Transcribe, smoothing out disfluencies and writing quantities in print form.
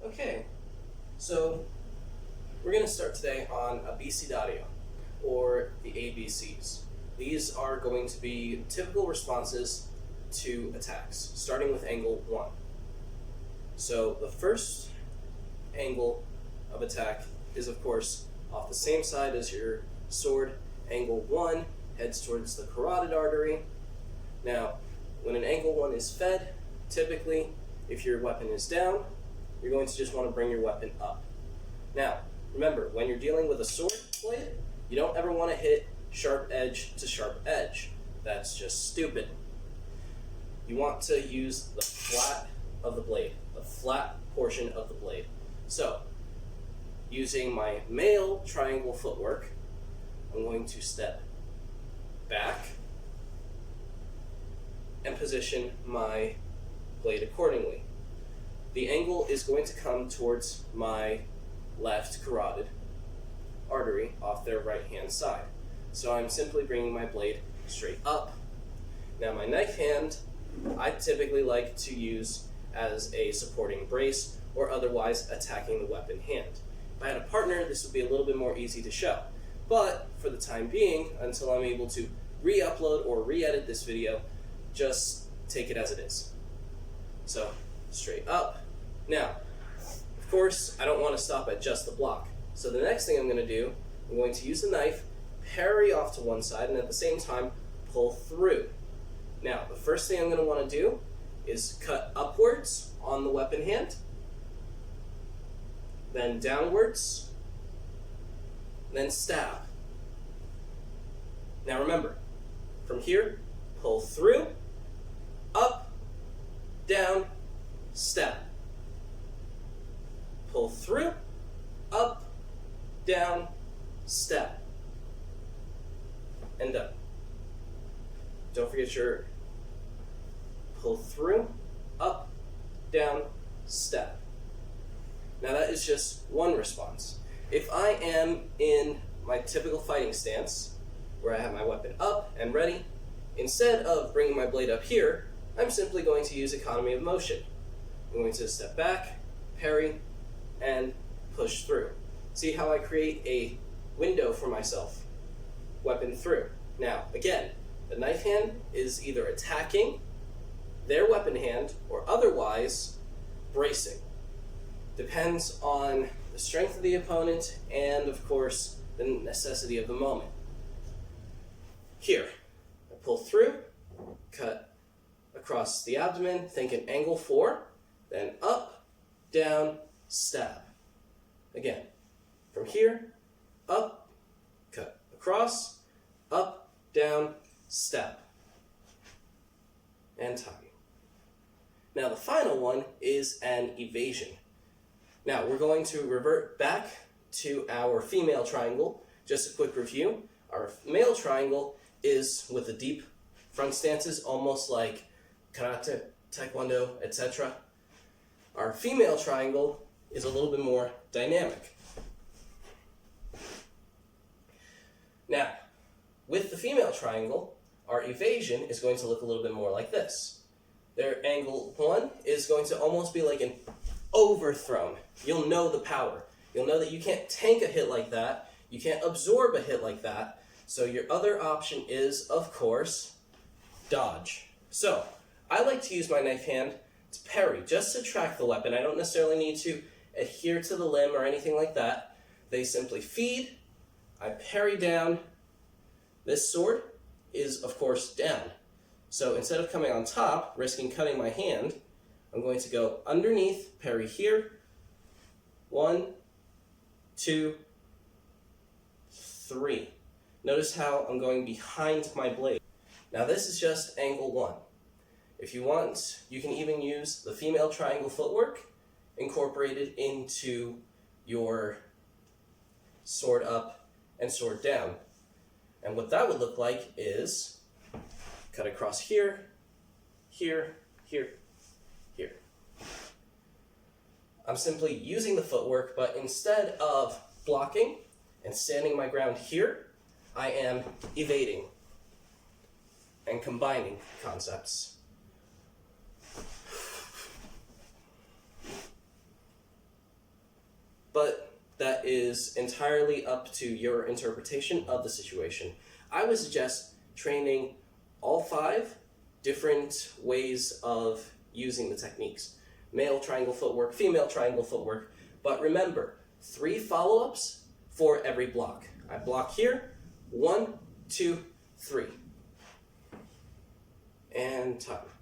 Okay, so we're going to start today on Abecedario, or the ABCs. These are going to be typical responses to attacks, starting with angle 1. So the first angle of attack is, of course, off the same side as your sword. Angle 1 heads towards the carotid artery. Now, when an angle 1 is fed, typically, if your weapon is down, you're going to just want to bring your weapon up. Now, remember, when you're dealing with a sword blade, you don't ever want to hit sharp edge to sharp edge. That's just stupid. You want to use the flat of the blade, the flat portion of the blade. So, using my male triangle footwork, I'm going to step back and position my blade accordingly. The angle is going to come towards my left carotid artery off their right-hand side. So I'm simply bringing my blade straight up. Now my knife hand, I typically like to use as a supporting brace or otherwise attacking the weapon hand. If I had a partner, this would be a little bit more easy to show. But for the time being, until I'm able to re-upload or re-edit this video, just take it as it is. So, straight up. Now, of course, I don't want to stop at just the block. So the next thing I'm going to do, I'm going to use the knife, parry off to one side, and at the same time, pull through. Now, the first thing I'm going to want to do is cut upwards on the weapon hand, then downwards, then stab. Now remember, from here, pull through, up, down, stab. Pull through, up, down, stab. And done. Don't forget your pull through, up, down, stab. Now that is just one response. If I am in my typical fighting stance, where I have my weapon up and ready, instead of bringing my blade up here, I'm simply going to use economy of motion. I'm going to step back, parry, and push through. See how I create a window for myself, weapon through. Now, again, the knife hand is either attacking their weapon hand or otherwise bracing. Depends on the strength of the opponent and, of course, the necessity of the moment. Here, I pull through, cut across the abdomen, think an angle 4, then up, down, stab. Again, from here, up, cut across, up, down, stab. And tie. Now the final one is an evasion. Now we're going to revert back to our female triangle. Just a quick review. Our male triangle is with the deep front stances, almost like karate, taekwondo, etc. Our female triangle is a little bit more dynamic. Now, with the female triangle, our evasion is going to look a little bit more like this. Their angle 1 is going to almost be like an overthrown. You'll know the power. You'll know that you can't tank a hit like that. You can't absorb a hit like that. So your other option is, of course, dodge. So, I like to use my knife hand to parry, just to track the weapon. I don't necessarily need to adhere to the limb or anything like that. They simply feed, I parry down. This sword is, of course, down. So instead of coming on top, risking cutting my hand, I'm going to go underneath, parry here. 1, 2, 3. Notice how I'm going behind my blade. Now this is just angle 1. If you want, you can even use the female triangle footwork incorporated into your sword up and sword down. And what that would look like is cut across here, here, here, here. I'm simply using the footwork, but instead of blocking and standing my ground here, I am evading and combining concepts. but that is entirely up to your interpretation of the situation. I would suggest training all 5 different ways of using the techniques. Male triangle footwork, female triangle footwork, but remember, 3 follow-ups for every block. I block here, 1, 2, 3. And time.